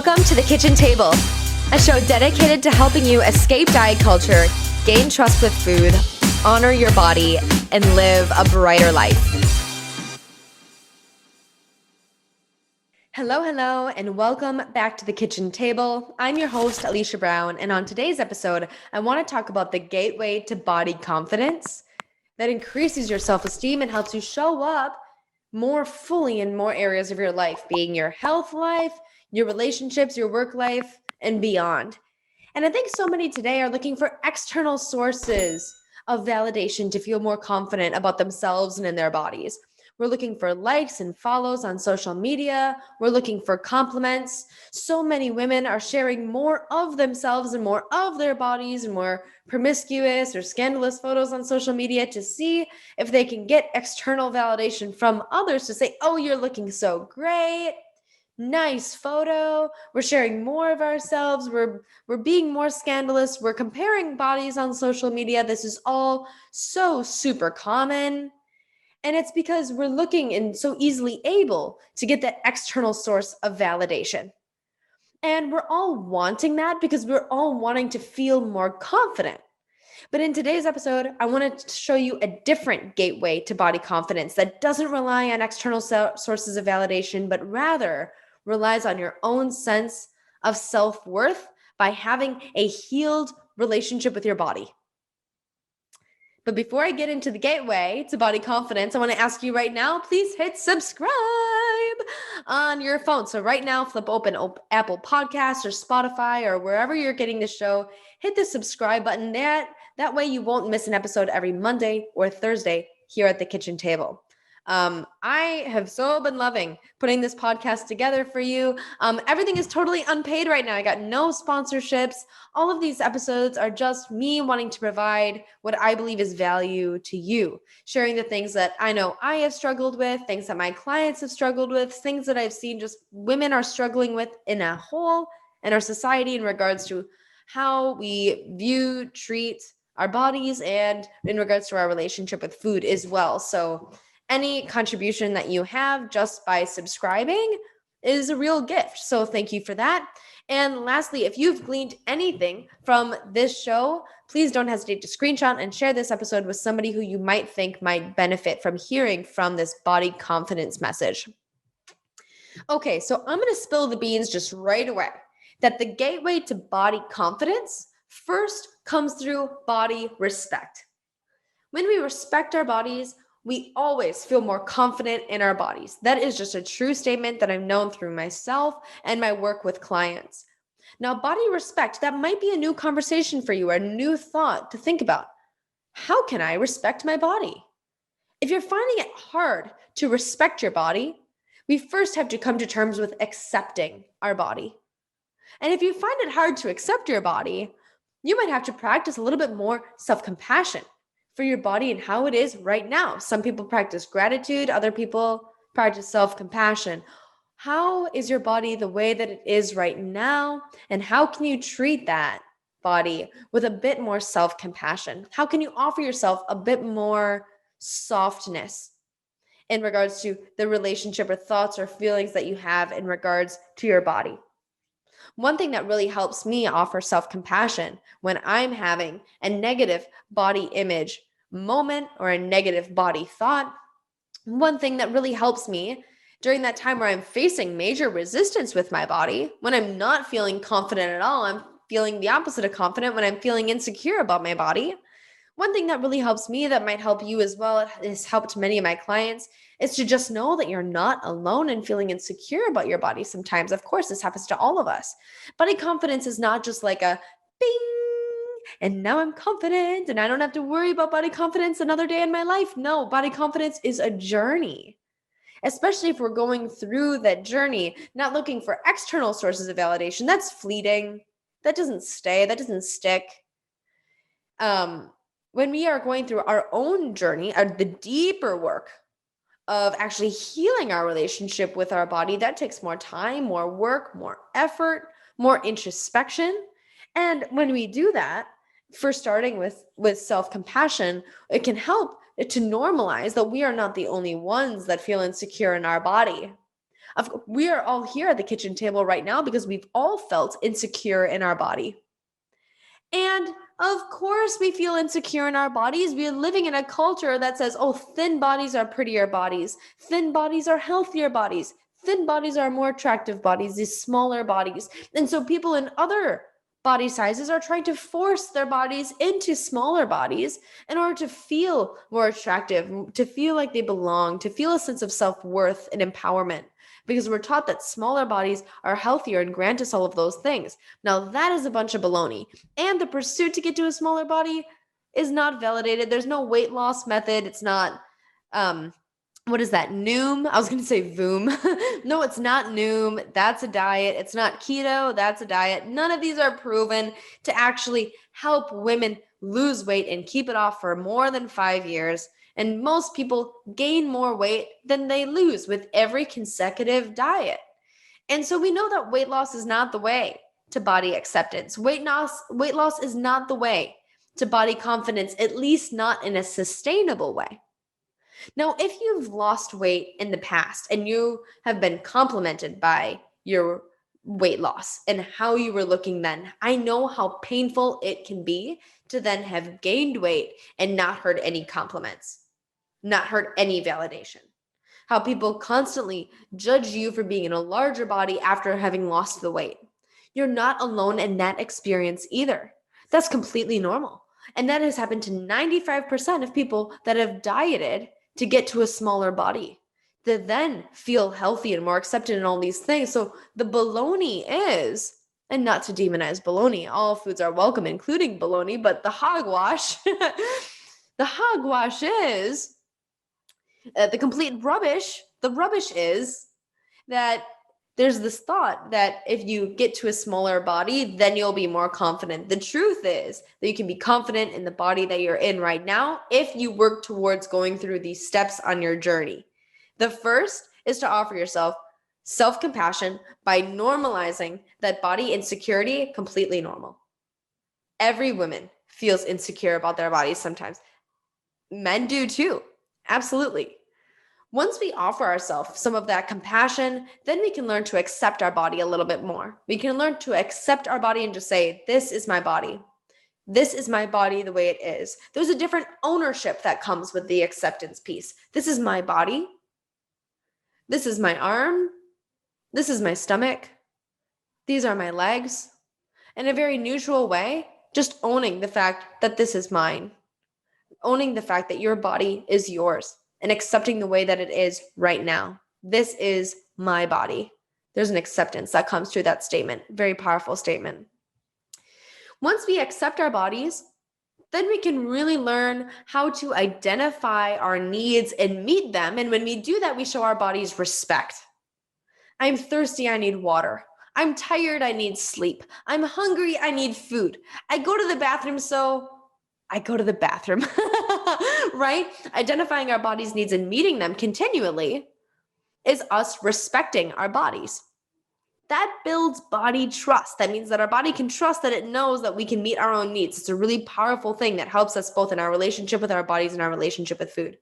Welcome to The Kitchen Table, a show dedicated to helping you escape diet culture, gain trust with food, honor your body, and live a brighter life. Hello, and welcome back to The Kitchen Table. I'm your host, Alicia Brown, and on today's episode, I want to talk about the gateway to body confidence that increases your self-esteem and helps you show up more fully in more areas of your life, being your health life, your relationships, your work life, and beyond. And I think so many today are looking for external sources of validation to feel more confident about themselves and in their bodies. We're looking for likes and follows on social media. We're looking for compliments. So many women are sharing more of themselves and more of their bodies and more promiscuous or scandalous photos on social media to see if they can get external validation from others to say, oh, you're looking so great. Nice photo. We're sharing more of ourselves. We're being more scandalous. We're comparing bodies on social media. This is all so super common. And it's because we're looking and so easily able to get that external source of validation. And we're all wanting that because we're all wanting to feel more confident. But in today's episode, I want to show you a different gateway to body confidence that doesn't rely on external sources of validation, but rather relies on your own sense of self-worth by having a healed relationship with your body. But before I get into the gateway to body confidence, I want to ask you right now, please hit subscribe on your phone. So right now, flip open Apple Podcasts or Spotify or wherever you're getting the show, hit the subscribe button. That way you won't miss an episode every Monday or Thursday here at the kitchen table. I have so been loving putting this podcast together for you. Everything is totally unpaid right now. I got no sponsorships. All of these episodes are just me wanting to provide what I believe is value to you, sharing the things that I know I have struggled with, things that my clients have struggled with, things that I've seen just women are struggling with in a whole in our society in regards to how we view, treat our bodies and in regards to our relationship with food as well. So any contribution that you have just by subscribing is a real gift. So thank you for that. And lastly, if you've gleaned anything from this show, please don't hesitate to screenshot and share this episode with somebody who you might think might benefit from hearing from this body confidence message. Okay, so I'm going to spill the beans just right away that the gateway to body confidence first comes through body respect. When we respect our bodies, we always feel more confident in our bodies. That is just a true statement that I've known through myself and my work with clients. Now, body respect, that might be a new conversation for you or a new thought to think about. How can I respect my body? If you're finding it hard to respect your body, we first have to come to terms with accepting our body. And if you find it hard to accept your body, you might have to practice a little bit more self-compassion for your body and how it is right now. Some people practice gratitude, other people practice self-compassion. How is your body the way that it is right now? And how can you treat that body with a bit more self-compassion? How can you offer yourself a bit more softness in regards to the relationship or thoughts or feelings that you have in regards to your body? One thing that really helps me offer self-compassion when I'm having a negative body image moment or a negative body thought, one thing that really helps me during that time where I'm facing major resistance with my body, when I'm not feeling confident at all, I'm feeling the opposite of confident when I'm feeling insecure about my body. One thing that really helps me that might help you as well, it has helped many of my clients, is to just know that you're not alone in feeling insecure about your body sometimes. Of course, this happens to all of us. Body confidence is not just like a bing, and now I'm confident and I don't have to worry about body confidence another day in my life. No, body confidence is a journey, especially if we're going through that journey, not looking for external sources of validation. That's fleeting. That doesn't stay. That doesn't stick. When we are going through our own journey, the deeper work of actually healing our relationship with our body, that takes more time, more work, more effort, more introspection. And when we do that, first starting with self-compassion, it can help to normalize that we are not the only ones that feel insecure in our body. We are all here at the kitchen table right now because we've all felt insecure in our body. And of course, we feel insecure in our bodies. We are living in a culture that says, oh, thin bodies are prettier bodies. Thin bodies are healthier bodies. Thin bodies are more attractive bodies, these smaller bodies. And so people in other body sizes are trying to force their bodies into smaller bodies in order to feel more attractive, to feel like they belong, to feel a sense of self-worth and empowerment. Because we're taught that smaller bodies are healthier and grant us all of those things. Now, that is a bunch of baloney. And the pursuit to get to a smaller body is not validated. There's no weight loss method. It's not, what is that? Noom? I was going to say Voom. No, it's not Noom. That's a diet. It's not keto. That's a diet. None of these are proven to actually help women lose weight and keep it off for more than 5 years. And most people gain more weight than they lose with every consecutive diet. And so we know that weight loss is not the way to body acceptance. Weight loss is not the way to body confidence, at least not in a sustainable way. Now, if you've lost weight in the past and you have been complimented by your weight loss and how you were looking then, I know how painful it can be to then have gained weight and not heard any compliments, not heard any validation. How people constantly judge you for being in a larger body after having lost the weight. You're not alone in that experience either. That's completely normal. And that has happened to 95% of people that have dieted to get to a smaller body, that then feel healthy and more accepted in all these things. So the baloney is, and not to demonize baloney, all foods are welcome, including baloney, but the hogwash, the hogwash is the complete rubbish. The rubbish is that there's this thought that if you get to a smaller body, then you'll be more confident. The truth is that you can be confident in the body that you're in right now if you work towards going through these steps on your journey. The first is to offer yourself self-compassion by normalizing that body insecurity, completely normal. Every woman feels insecure about their bodies sometimes. Men do too. Absolutely. Once we offer ourselves some of that compassion, then we can learn to accept our body a little bit more. We can learn to accept our body and just say, this is my body. This is my body the way it is. There's a different ownership that comes with the acceptance piece. This is my body. This is my arm. This is my stomach. These are my legs. In a very neutral way, just owning the fact that this is mine. Owning the fact that your body is yours. And accepting the way that it is right now. This is my body. There's an acceptance that comes through that statement. Very powerful statement. Once we accept our bodies, then we can really learn how to identify our needs and meet them. And when we do that, we show our bodies respect. I'm thirsty, I need water. I'm tired, I need sleep. I'm hungry, I need food. I go to the bathroom, so I go to the bathroom. Right? Identifying our body's needs and meeting them continually is us respecting our bodies. That builds body trust. That means that our body can trust that it knows that we can meet our own needs. It's a really powerful thing that helps us both in our relationship with our bodies and our relationship with food.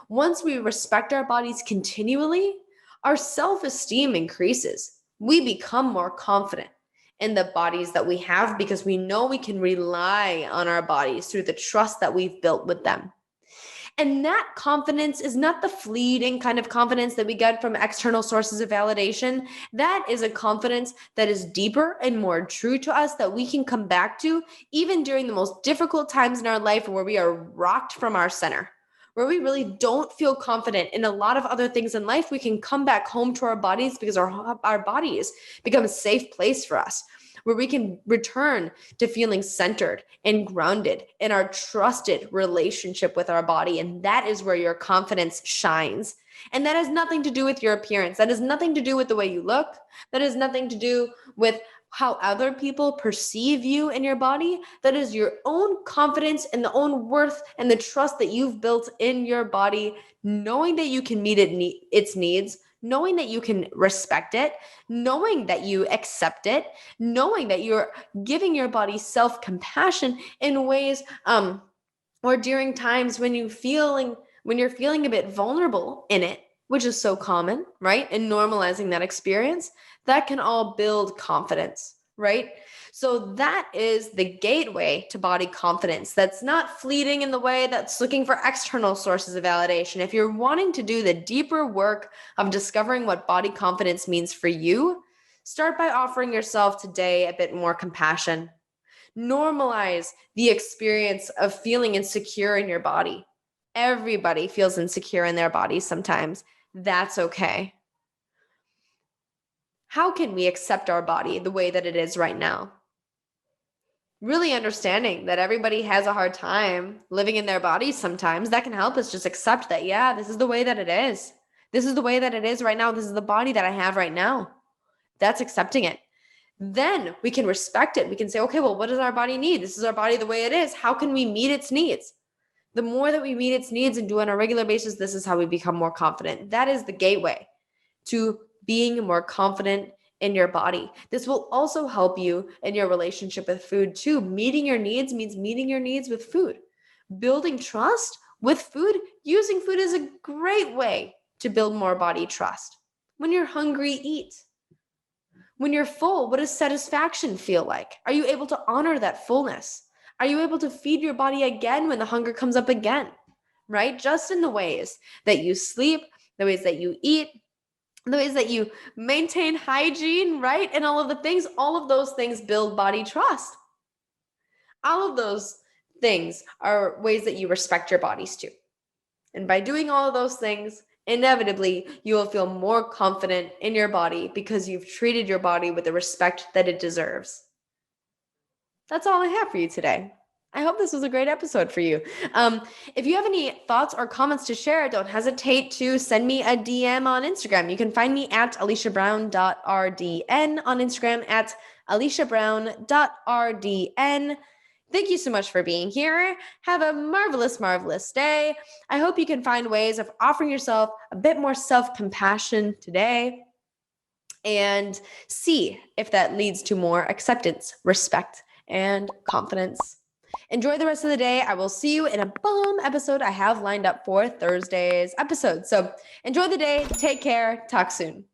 Once we respect our bodies continually, our self-esteem increases. We become more confident in the bodies that we have because we know we can rely on our bodies through the trust that we've built with them. And that confidence is not the fleeting kind of confidence that we get from external sources of validation. That is a confidence that is deeper and more true to us that we can come back to even during the most difficult times in our life where we are rocked from our center, where we really don't feel confident in a lot of other things in life. We can come back home to our bodies because our bodies become a safe place for us, where we can return to feeling centered and grounded in our trusted relationship with our body. And that is where your confidence shines. And that has nothing to do with your appearance. That has nothing to do with the way you look. That has nothing to do with how other people perceive you and your body. That is your own confidence and the own worth and the trust that you've built in your body, knowing that you can meet its needs, knowing that you can respect it, knowing that you accept it, knowing that you're giving your body self-compassion in ways or during times when you're feeling a bit vulnerable in it, which is so common, right? And normalizing that experience, that can all build confidence, right? So that is the gateway to body confidence. That's not fleeting in the way that's looking for external sources of validation. If you're wanting to do the deeper work of discovering what body confidence means for you, start by offering yourself today a bit more compassion. Normalize the experience of feeling insecure in your body. Everybody feels insecure in their bodies sometimes. That's okay. How can we accept our body the way that it is right now? Really understanding that everybody has a hard time living in their bodies sometimes, that can help us just accept that, yeah, this is the way that it is. This is the way that it is right now. This is the body that I have right now. That's accepting it. Then we can respect it. We can say, okay, well, what does our body need? This is our body the way it is. How can we meet its needs? The more that we meet its needs and do on a regular basis, this is how we become more confident. That is the gateway to being more confident in your body. This will also help you in your relationship with food too. Meeting your needs means meeting your needs with food. Building trust with food, using food is a great way to build more body trust. When you're hungry, eat. When you're full, what does satisfaction feel like? Are you able to honor that fullness? Are you able to feed your body again when the hunger comes up again? Right? Just in the ways that you sleep, the ways that you eat, the ways that you maintain hygiene, right? And all of those things build body trust. All of those things are ways that you respect your bodies too. And by doing all of those things, inevitably, you will feel more confident in your body because you've treated your body with the respect that it deserves. That's all I have for you today. I hope this was a great episode for you. If you have any thoughts or comments to share, don't hesitate to send me a DM on Instagram. You can find me at aliciabrown.rdn on Instagram, at aliciabrown.rdn. Thank you so much for being here. Have a marvelous, marvelous day. I hope you can find ways of offering yourself a bit more self-compassion today and see if that leads to more acceptance, respect, and confidence. Enjoy the rest of the day. I will see you in a bomb episode I have lined up for Thursday's episode. So enjoy the day. Take care. Talk soon.